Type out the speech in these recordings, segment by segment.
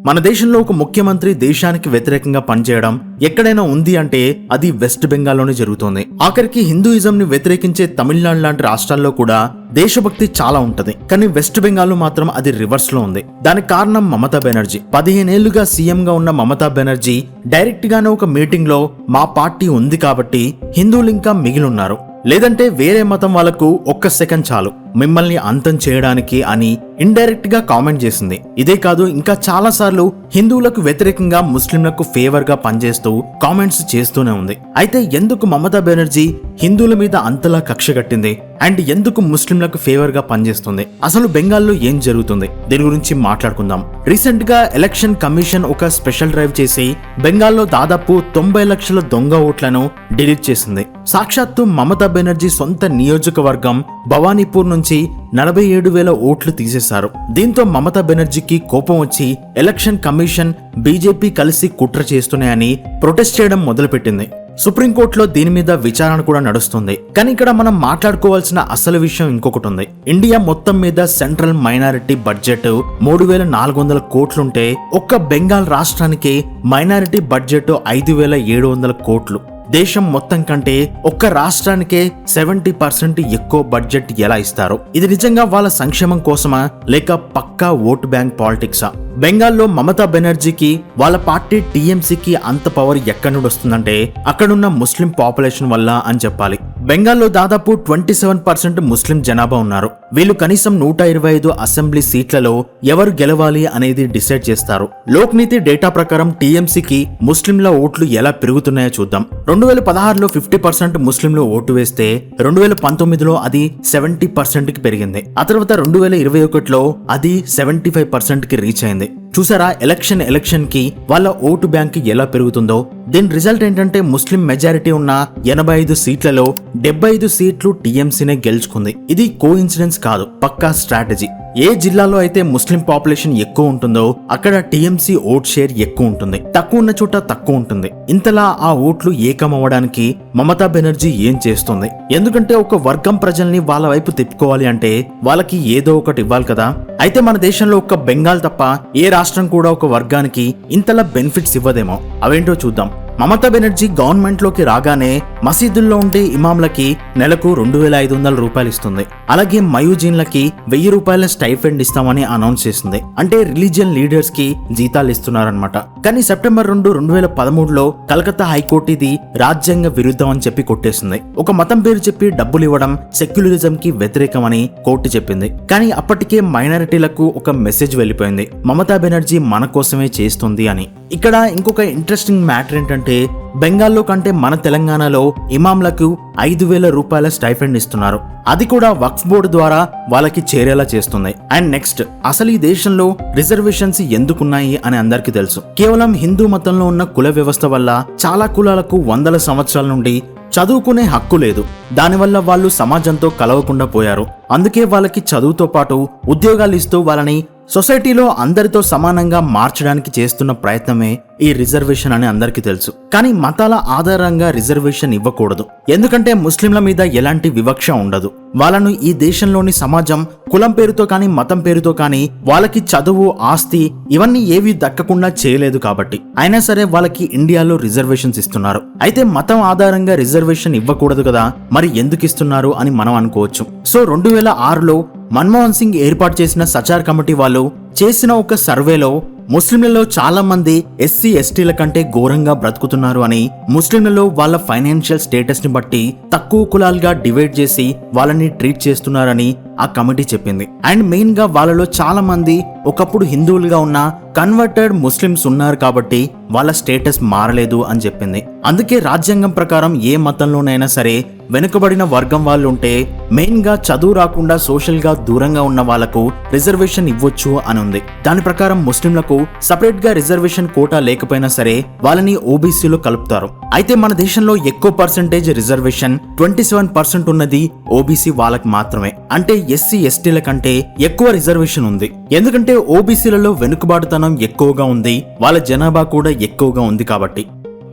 మన దేశంలో ఒక ముఖ్యమంత్రి దేశానికి వ్యతిరేకంగా పనిచేయడం ఎక్కడైనా ఉంది అంటే అది వెస్ట్ బెంగాల్లోనే జరుగుతోంది. ఆఖరికి హిందూయిజం ని వ్యతిరేకించే తమిళనాడు లాంటి రాష్ట్రాల్లో కూడా దేశభక్తి చాలా ఉంటది. కానీ వెస్ట్ బెంగాల్ మాత్రం అది రివర్స్ లో ఉంది. దానికి కారణం మమతా బెనర్జీ. 15 ఏళ్లుగా సీఎం గా ఉన్న మమతా బెనర్జీ డైరెక్ట్ గానే ఒక మీటింగ్ లో మా పార్టీ ఉంది కాబట్టి హిందువులు ఇంకా మిగిలి ఉన్నారు, లేదంటే వేరే మతం వాళ్లకు ఒక్క సెకండ్ చాలు మిమ్మల్ని అంతం చేయడానికి అని ఇండైరెక్ట్ గా కామెంట్ చేసింది. ఇదే కాదు, ఇంకా చాలా సార్లు హిందువులకు వ్యతిరేకంగా ముస్లింలకు ఫేవర్ గా పనిచేస్తూ కామెంట్స్ చేస్తూనే ఉంది. అయితే ఎందుకు మమతా బెనర్జీ హిందువుల మీద అంతలా కక్ష కట్టింది అండ్ ఎందుకు ముస్లింలకు ఫేవర్ గా పనిచేస్తుంది? అసలు బెంగాల్లో ఏం జరుగుతుంది? దీని గురించి మాట్లాడుకుందాం. రీసెంట్ గా ఎలక్షన్ కమిషన్ ఒక స్పెషల్ డ్రైవ్ చేసి బెంగాల్లో దాదాపు 90 లక్షల దొంగ ఓట్లను డిలీట్ చేసింది. సాక్షాత్తు మమతా బెనర్జీ సొంత నియోజకవర్గం భవానీపూర్ నుంచి 47,000 ఓట్లు తీసేశారు. దీంతో మమతా బెనర్జీకి కోపం వచ్చి ఎలక్షన్ కమిషన్ బీజేపీ కలిసి కుట్ర చేస్తున్నాయని ప్రొటెస్ట్ చేయడం మొదలుపెట్టింది. సుప్రీంకోర్టులో దీని మీద విచారణ కూడా నడుస్తుంది. కానీ ఇక్కడ మనం మాట్లాడుకోవాల్సిన అసలు విషయం ఇంకొకటి ఉంది. ఇండియా మొత్తం మీద సెంట్రల్ మైనారిటీ బడ్జెట్ 3,400 కోట్లుంటే ఒక్క బెంగాల్ రాష్ట్రానికి మైనారిటీ బడ్జెట్ 5,700 కోట్లు. దేశం మొత్తం కంటే ఒక్క రాష్ట్రానికే 70% ఎక్కువ బడ్జెట్ ఎలా ఇస్తారు? ఇది నిజంగా వాళ్ళ సంక్షేమం కోసమా లేక పక్కా ఓటు బ్యాంక్ పాలిటిక్సా? బెంగాల్లో మమతా బెనర్జీకి వాళ్ళ పార్టీ టీఎంసీకి అంత పవర్ ఎక్కడి నుండి వస్తుందంటే అక్కడున్న ముస్లిం పాపులేషన్ వల్ల అని చెప్పాలి. బెంగాల్లో దాదాపు 27% ముస్లిం జనాభా ఉన్నారు. వీళ్ళు కనీసం 125 అసెంబ్లీ సీట్లలో ఎవరు గెలవాలి అనేది డిసైడ్ చేస్తారు. లోక్నీతి డేటా ప్రకారం టీఎంసీకి ముస్లింల ఓట్లు ఎలా పెరుగుతున్నాయో చూద్దాం. 2016లో 50% ముస్లింలు ఓటు వేస్తే 2019లో అది 70% కి పెరిగింది. ఆ తర్వాత 2021లో అది 75% కి రీచ్ అయింది. చూసారా ఎలక్షన్ కి వాళ్ళ ఓటు బ్యాంక్ ఎలా పెరుగుతుందో? దీని రిజల్ట్ ఏంటంటే ముస్లిం మెజారిటీ ఉన్న 85 సీట్లలో 75 సీట్లు టీఎంసీనే గెలుచుకుంది. ఇది కోఇన్సిడెన్స్ కాదు, పక్కా స్ట్రాటజీ. ఏ జిల్లాలో అయితే ముస్లిం పాపులేషన్ ఎక్కువ ఉంటుందో అక్కడ టీఎంసీ ఓట్ షేర్ ఎక్కువ ఉంటుంది, తక్కువ ఉన్న చోట తక్కువ ఉంటుంది. ఇంతలా ఆ ఓట్లు ఏకమవ్వడానికి మమతా బెనర్జీ ఏం చేస్తుంది? ఎందుకంటే ఒక వర్గం ప్రజల్ని వాళ్ళ వైపు తిప్పుకోవాలి అంటే వాళ్ళకి ఏదో ఒకటి ఇవ్వాలి కదా. అయితే మన దేశంలో ఒక్క బెంగాల్ తప్ప ఏ రాష్ట్రం కూడా ఒక వర్గానికి ఇంతలా బెనిఫిట్స్ ఇవ్వదేమో. అవేంటో చూద్దాం. మమతా బెనర్జీ గవర్నమెంట్ లోకి రాగానే మసీదుల్లో ఉండే ఇమాంలకి నెలకు 2,500 రూపాయలు ఇస్తుంది. అలాగే మయూజీన్లకి 1,000 రూపాయల స్టైఫెండ్ ఇస్తామని అనౌన్స్ చేసింది. అంటే రిలీజియన్ లీడర్స్ కి జీతాలు ఇస్తున్నారన్నమాట. కానీ సెప్టెంబర్ 2, 2013లో కలకత్తా హైకోర్టు ఇది రాజ్యాంగ విరుద్ధం అని చెప్పి కొట్టేసింది. ఒక మతం పేరు చెప్పి డబ్బులు ఇవ్వడం సెక్యులరిజం కి వ్యతిరేకమని కోర్టు చెప్పింది. కానీ అప్పటికే మైనారిటీలకు ఒక మెసేజ్ వెళ్ళిపోయింది, మమతా బెనర్జీ మన కోసమే చేస్తుంది అని. ఇక్కడ ఇంకొక ఇంట్రెస్టింగ్ మ్యాటర్ ఏంటంటే బెంగాల్లో కంటే మన తెలంగాణలో ఇమాంలకు 5,000 రూపాయల స్టైఫెండ్ ఇస్తున్నారు. అది కూడా వక్ఫ్ బోర్డు ద్వారా వాళ్ళకి చేరేలా చేస్తుంది. అండ్ నెక్స్ట్, అసలు ఈ దేశంలో రిజర్వేషన్స్ ఎందుకున్నాయి అని అందరికీ తెలుసు. కేవలం హిందూ మతంలో ఉన్న కుల వ్యవస్థ వల్ల చాలా కులాలకు వందల సంవత్సరాల నుండి చదువుకునే హక్కు లేదు. దానివల్ల వాళ్ళు సమాజంతో కలవకుండా పోయారు. అందుకే వాళ్ళకి చదువుతో పాటు ఉద్యోగాలు ఇస్తూ వాళ్ళని సొసైటీలో అందరితో సమానంగా మార్చడానికి చేస్తున్న ప్రయత్నమే ఈ రిజర్వేషన్ అని అందరికీ తెలుసు. కానీ మతాల ఆధారంగా రిజర్వేషన్ ఇవ్వకూడదు, ఎందుకంటే ముస్లింల మీద ఎలాంటి వివక్ష ఉండదు. వాళ్ళను ఈ దేశంలోని సమాజం కులం పేరుతో కానీ మతం పేరుతో కానీ వాళ్ళకి చదువు, ఆస్తి ఇవన్నీ ఏవి దక్కకుండా చేయలేదు కాబట్టి అయినా సరే వాళ్ళకి ఇండియాలో రిజర్వేషన్స్ ఇస్తున్నారు. అయితే మతం ఆధారంగా రిజర్వేషన్ ఇవ్వకూడదు కదా, మరి ఎందుకు ఇస్తున్నారు అని మనం అనుకోవచ్చు. సో 2006లో మన్మోహన్ సింగ్ ఏర్పాటు చేసిన సచార్ కమిటీ వాళ్ళు చేసిన ఒక సర్వేలో ముస్లింలలో చాలా మంది ఎస్సీ ఎస్టీల కంటే ఘోరంగా బ్రతుకుతున్నారు అని, ముస్లింలలో వాళ్ళ ఫైనాన్షియల్ స్టేటస్ ని బట్టి తక్కువ కులాలుగా డివైడ్ చేసి వాళ్ళని ట్రీట్ చేస్తున్నారని ఆ కమిటీ చెప్పింది. అండ్ మెయిన్ గా వాళ్ళలో చాలా మంది ఒకప్పుడు హిందువులుగా ఉన్న కన్వర్టెడ్ ముస్లిమ్స్ ఉన్నారు కాబట్టి వాళ్ళ స్టేటస్ మారలేదు అని చెప్పింది. అందుకే రాజ్యాంగం ప్రకారం ఏ మతంలోనైనా సరే వెనుకబడిన వర్గం వాళ్ళు ఉంటే మెయిన్ గా చదువు రాకుండా సోషల్ గా దూరంగా ఉన్న వాళ్లకు రిజర్వేషన్ ఇవ్వచ్చు అని ఉంది. దాని ప్రకారం ముస్లింలకు సపరేట్ గా రిజర్వేషన్ కోటా లేకపోయినా సరే వాళ్ళని ఓబీసీలో కలుపుతారు. అయితే మన దేశంలో ఎక్కువ పర్సెంటేజ్ రిజర్వేషన్ 27% ఉన్నది ఓబీసీ వాళ్ళకి మాత్రమే. అంటే ఎస్సీ ఎస్టీల కంటే ఎక్కువ రిజర్వేషన్ ఉంది. ఎందుకంటే ఓబీసీలలో వెనుకబాటుతనం ఎక్కువగా ఉంది, వాళ్ళ జనాభా కూడా ఎక్కువగా ఉంది కాబట్టి.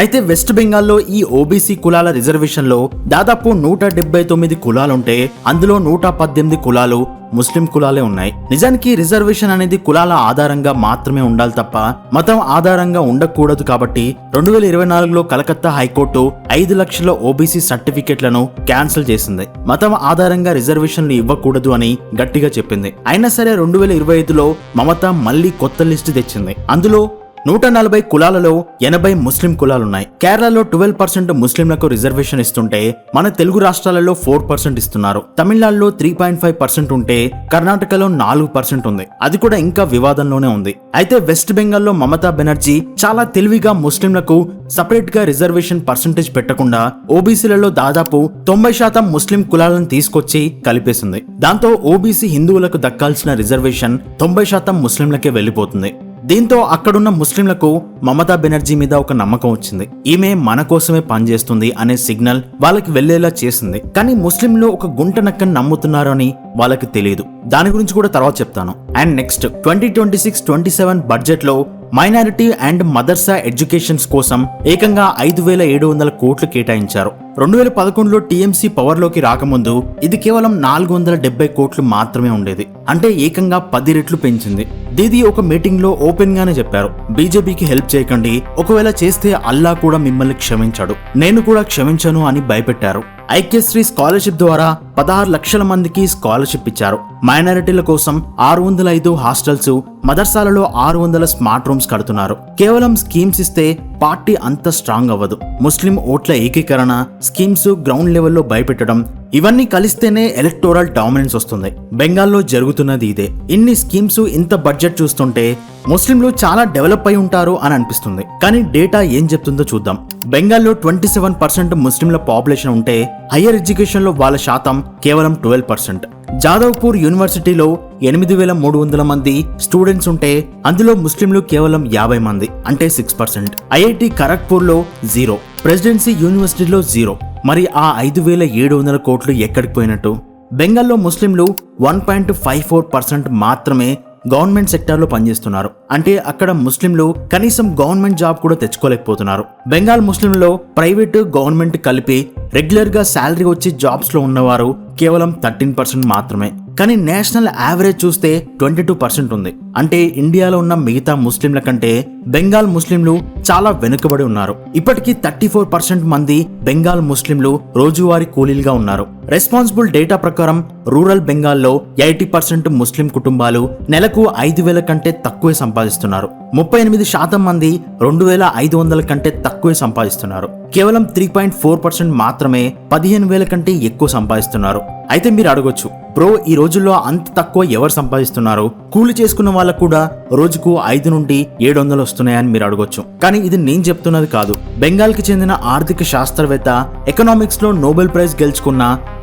అయితే వెస్ట్ బెంగాల్లో ఈ ఓబీసీ కులాల రిజర్వేషన్ లో దాదాపు 179 కులాలుంటే అందులో 118 కులాలు ముస్లిం కులాలే ఉన్నాయి. నిజానికి రిజర్వేషన్ అనేది కులాల ఆధారంగా మాత్రమే ఉండాలి తప్ప మతం ఆధారంగా ఉండకూడదు. కాబట్టి 2024లో కలకత్తా హైకోర్టు 5 లక్షల ఓబీసీ సర్టిఫికెట్లను క్యాన్సిల్ చేసింది. మతం ఆధారంగా రిజర్వేషన్లు ఇవ్వకూడదు అని గట్టిగా చెప్పింది. అయినా సరే 2025లో మమత మళ్లీ కొత్త లిస్టు తెచ్చింది. అందులో 140 కులాలలో 80 ముస్లిం కులాలున్నాయి. కేరళలో 12% ముస్లింలకు రిజర్వేషన్ ఇస్తుంటే మన తెలుగు రాష్ట్రాలలో 4% ఇస్తున్నారు. తమిళనాడులో 3.5% ఉంటే కర్ణాటకలో 4% ఉంది. అది కూడా ఇంకా వివాదంలోనే ఉంది. అయితే వెస్ట్ బెంగాల్లో మమతా బెనర్జీ చాలా తెలివిగా ముస్లింలకు సపరేట్ గా రిజర్వేషన్ పర్సంటేజ్ పెట్టకుండా ఓబీసీలలో దాదాపు 90% ముస్లిం కులాలను తీసుకొచ్చి కలిపేసింది. దాంతో ఓబీసీ హిందువులకు దక్కాల్సిన రిజర్వేషన్ 90% ముస్లింలకే వెళ్లిపోతుంది. దీంతో అక్కడున్న ముస్లింలకు మమతా బెనర్జీ మీద ఒక నమ్మకం వచ్చింది. ఈమె మన కోసమే పనిచేస్తుంది అనే సిగ్నల్ వాళ్ళకి వెళ్లేలా చేసింది. కానీ ముస్లింలు ఒక గుంట నక్కని నమ్ముతున్నారు అని వాళ్ళకి తెలియదు. దాని గురించి కూడా తర్వాత చెప్తాను. అండ్ నెక్స్ట్ 2026-27 బడ్జెట్ లో మైనారిటీ అండ్ మదర్సా ఎడ్యుకేషన్స్ కోసం ఏకంగా 5,700 కోట్లు కేటాయించారు. 2011లో టీఎంసీ పవర్ లోకి రాకముందు ఇది కేవలం 470 కోట్లు మాత్రమే ఉండేది. అంటే ఏకంగా 10 రెట్లు పెంచింది. దీది ఒక మీటింగ్ లో ఓపెన్ గానే చెప్పారు, బీజేపీకి హెల్ప్ చేయకండి, ఒకవేళ చేస్తే అల్లా కూడా మిమ్మల్ని క్షమించాడు, నేను కూడా క్షమించను అని భయపెట్టారు. ఐక్యశ్రీ స్కాలర్షిప్ ద్వారా 16 లక్షల మందికి స్కాలర్షిప్ ఇచ్చారు. మైనారిటీల కోసం 605 హాస్టల్స్, మదర్సాలలో 600 స్మార్ట్ రూమ్స్ కడుతున్నారు. కేవలం స్కీమ్స్ ఇస్తే పార్టీ అంత స్ట్రాంగ్ అవ్వదు. ముస్లిం ఓట్ల ఏకీకరణ, స్కీమ్స్, గ్రౌండ్ లెవెల్లో భయపెట్టడం, ఇవన్నీ కలిస్తేనే ఎలక్టోరల్ డామినెన్స్ వస్తుంది. బెంగాల్లో జరుగుతున్నది ఇదే. ఇన్ని స్కీమ్స్, ఇంత బడ్జెట్ చూస్తుంటే ముస్లింలు చాలా డెవలప్ అయి ఉంటారు అని అనిపిస్తుంది. కానీ డేటా ఏం చెప్తుందో చూద్దాం. బెంగాల్లో 27% ముస్లింల పాపులేషన్ ఉంటే హయ్యర్ ఎడ్యుకేషన్ లో వాళ్ళ శాతం కేవలం 12%. జాదవ్పూర్ యూనివర్సిటీలో 8,300 మంది స్టూడెంట్స్ ఉంటే అందులో ముస్లింలు కేవలం 50 మంది, అంటే 6%. ఐఐటి ఖరగ్పూర్ లో 0, ప్రెసిడెన్సీ యూనివర్సిటీలో 0. మరి ఆ 5,700 కోట్లు ఎక్కడికి పోయినట్టు? బెంగాల్లో ముస్లింలు 1.54% మాత్రమే గవర్నమెంట్ సెక్టార్ లో పనిచేస్తున్నారు. అంటే అక్కడ ముస్లింలు కనీసం గవర్నమెంట్ జాబ్ కూడా తెచ్చుకోలేకపోతున్నారు. బెంగాల్ ముస్లింలో ప్రైవేట్, గవర్నమెంట్ కలిపి రెగ్యులర్ గా శాలరీ వచ్చి జాబ్స్ లో ఉన్నవారు కేవలం 13% మాత్రమే. కానీ నేషనల్ యావరేజ్ చూస్తే 22% ఉంది. అంటే ఇండియాలో ఉన్న మిగతా ముస్లింల కంటే బెంగాల్ ముస్లింలు చాలా వెనుకబడి ఉన్నారు. ఇప్పటికీ 34% మంది బెంగాల్ ముస్లింలు రోజువారీ కూలీలుగా ఉన్నారు. రెస్పాన్సిబుల్ డేటా ప్రకారం రూరల్ బెంగాల్లో 80% ముస్లిం కుటుంబాలు నెలకు 5,000 కంటే తక్కువే సంపాదిస్తున్నారు. 38% మంది 2,500 కంటే తక్కువే సంపాదిస్తున్నారు. కేవలం 3.4% మాత్రమే 15,000 కంటే ఎక్కువ సంపాదిస్తున్నారు. అయితే మీరు అడగొచ్చు, బ్రో ఈ రోజుల్లో అంత తక్కువ ఎవరు సంపాదిస్తున్నారు? కూలి చేసుకున్న వాళ్ళకు కూడా రోజుకు 5 నుండి 700 వస్తున్నాయని మీరు అడగొచ్చు. కానీ ఇది నేను చెప్తున్నది కాదు. బెంగాల్ కి చెందిన ఆర్థిక శాస్త్రవేత్త, ఎకనామిక్స్ లో నోబెల్ ప్రైజ్ గెలుచుకున్న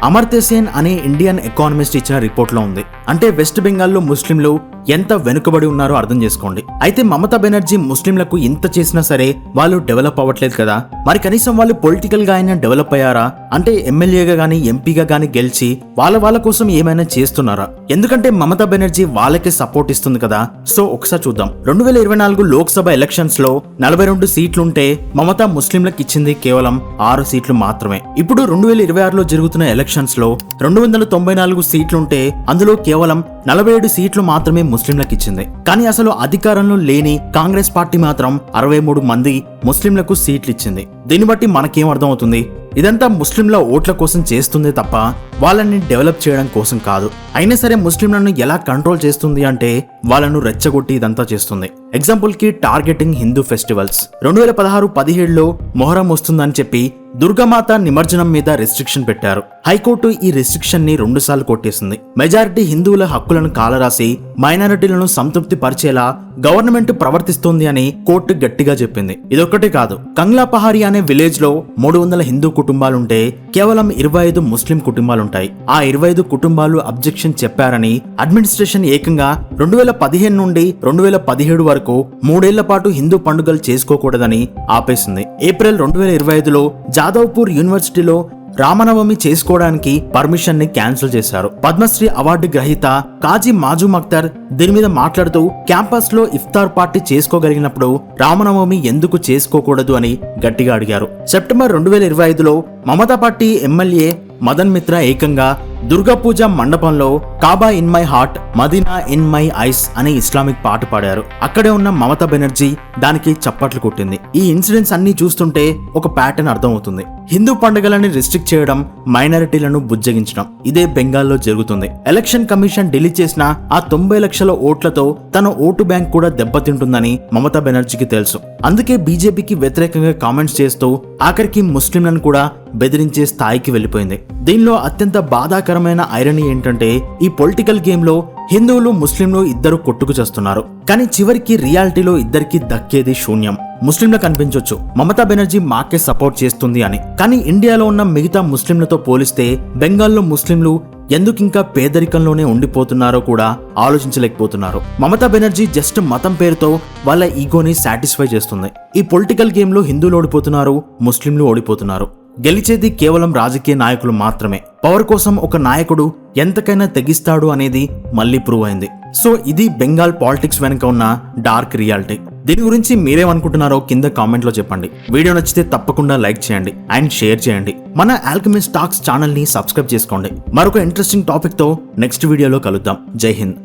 అమర్త్య సేన్ అనే ఇండియన్ ఎకానమిస్ట్ ఇచ్చిన రిపోర్ట్ లో ఉంది. అంటే వెస్ట్ బెంగాల్లో ముస్లింలు ఎంత వెనుకబడి ఉన్నారో అర్థం చేసుకోండి. అయితే మమతా బెనర్జీ ముస్లింలకు ఇంత చేసినా సరే వాళ్ళు డెవలప్ అవ్వట్లేదు కదా. మరి కనీసం వాళ్ళు పొలిటికల్ గా అయినా డెవలప్ అయ్యారా? అంటే ఎమ్మెల్యేగా గానీ, ఎంపీగా గానీ గెలిచి వాళ్ళ కోసం ఏమైనా చేస్తున్నారా? ఎందుకంటే మమతా బెనర్జీ వాళ్ళకే సపోర్ట్ ఇస్తుంది కదా. సో ఒకసారి చూద్దాం. 2024 లోక్సభ ఎలక్షన్స్ లో 42 సీట్లుంటే మమతా ముస్లింలకు ఇచ్చింది కేవలం 6 సీట్లు మాత్రమే. ఇప్పుడు 2026లో జరుగుతున్న ఎలక్షన్స్ లో 294 సీట్లుంటే అందులో కేవలం 47 సీట్లు మాత్రమే ముస్లింలకు ఇచ్చింది. కానీ అసలు అధికారంలో లేని కాంగ్రెస్ పార్టీ మాత్రం 63 మంది ముస్లింలకు సీట్లు ఇచ్చింది. దీన్ని బట్టి మనకేం అర్థం అవుతుంది? ఇదంతా ముస్లింల ఓట్ల కోసం చేస్తుంది తప్ప వాళ్ళని డెవలప్ చేయడం కోసం కాదు. అయినా సరే ముస్లింలను ఎలా కంట్రోల్ చేస్తుంది అంటే వాళ్ళను రెచ్చగొట్టి ఇదంతా చేస్తుంది. ఎగ్జాంపుల్ కి టార్గెటింగ్ హిందూ ఫెస్టివల్స్. 2016-17లో మొహరం వస్తుందని చెప్పి దుర్గామాత నిమజ్జనం మీద రెస్ట్రిక్షన్ పెట్టారు. హైకోర్టు ఈ రెస్ట్రిక్షన్ ని 2 సార్లు కొట్టేసింది. మెజారిటీ హిందువుల హక్కులను కాలరాసి మైనారిటీలను సంతృప్తి పరిచేలా గవర్నమెంట్ ప్రవర్తిస్తోంది అని కోర్టు గట్టిగా చెప్పింది. ఇదొక్కటే కాదు, కంగ్లా పహారీ అనే విలేజ్ లో 300 హిందూ కుటుంబాలుంటే కేవలం 25 ముస్లిం కుటుంబాలుంటాయి. ఆ 25 కుటుంబాలు అబ్జెక్షన్ చెప్పారని అడ్మినిస్ట్రేషన్ ఏకంగా 2015 నుండి 2017 వరకు 3 ఏళ్ల పాటు హిందూ పండుగలు చేసుకోకూడదని ఆపేసింది. ఏప్రిల్ 2025లో జాదవ్పూర్ యూనివర్సిటీలో రామనవమి చేసుకోవడానికి పర్మిషన్ ని క్యాన్సిల్ చేశారు. పద్మశ్రీ అవార్డు గ్రహీత కాజీ మాజూమ్ అఖ్తర్ దీని మీద మాట్లాడుతూ క్యాంపస్ లో ఇఫ్తార్ పార్టీ చేసుకోగలిగినప్పుడు రామనవమి ఎందుకు చేసుకోకూడదు అని గట్టిగా అడిగారు. సెప్టెంబర్ 2025లో మమతా పార్టీ ఎమ్మెల్యే మదన్ మిత్రా ఏకంగా దుర్గా పూజ మండపంలో Kaaba in my heart Medina in my eyes అనే ఇస్లామిక్ పాట పాడారు. అక్కడే ఉన్న మమతా బెనర్జీ దానికి చప్పట్లు కొట్టింది. ఈ ఇన్సిడెంట్స్ అన్ని చూస్తుంటే ఒక ప్యాటర్న్ అర్థమవుతుంది. హిందూ పండుగలని రిస్ట్రిక్ట్ చేయడం, మైనారిటీలను బుజ్జగించడం ఇదే బెంగాల్లో జరుగుతుంది. ఎలక్షన్ కమిషన్ ఢిల్లీ చేసిన ఆ 90 లక్షల ఓట్లతో తన ఓటు బ్యాంక్ కూడా దెబ్బతింటుందని మమతా బెనర్జీకి తెలుసు. అందుకే బీజేపీకి వ్యతిరేకంగా కామెంట్స్ చేస్తూ ఆఖరికి ముస్లింలను కూడా బెదిరించే స్థాయికి వెళ్లిపోయింది. దీనిలో అత్యంత బాధాకరమైన ఐరనీ ఏంటంటే ఈ పొలిటికల్ గేమ్ లో హిందువులు ముస్లింలు ఇద్దరు కొట్టుకు చేస్తున్నారు. కానీ చివరికి రియాలిటీలో ఇద్దరికి దక్కేది శూన్యం. ముస్లింలకు అనిపించొచ్చు మమతా బెనర్జీ మాకే సపోర్ట్ చేస్తుంది అని, కానీ ఇండియాలో ఉన్న మిగతా ముస్లింలతో పోలిస్తే బెంగాల్లో ముస్లింలు ఎందుకింకా పేదరికంలోనే ఉండిపోతున్నారో కూడా ఆలోచించలేకపోతున్నారు. మమతా బెనర్జీ జస్ట్ మతం పేరుతో వాళ్ళ ఈగోని సాటిస్ఫై చేస్తుంది. ఈ పొలిటికల్ గేమ్ లో హిందువులు ఓడిపోతున్నారు, ముస్లింలు ఓడిపోతున్నారు. గెలిచేది కేవలం రాజకీయ నాయకులు మాత్రమే. పవర్ కోసం ఒక నాయకుడు ఎంతకైనా తెగిస్తాడు అనేది మళ్ళీ ప్రూవ్ అయింది. సో ఇది బెంగాల్ పాలిటిక్స్ వెనుక ఉన్న డార్క్ రియాలిటీ. దీని గురించి మీరేమనుకుంటున్నారో కింద కామెంట్ లో చెప్పండి. వీడియో నచ్చితే తప్పకుండా లైక్ చేయండి అండ్ షేర్ చేయండి. మన ఆల్కెమిస్ట్ టాక్స్ ఛానల్ ని సబ్స్క్రైబ్ చేసుకోండి. మరొక ఇంట్రెస్టింగ్ టాపిక్ తో నెక్స్ట్ వీడియోలో కలుద్దాం. జై హింద్.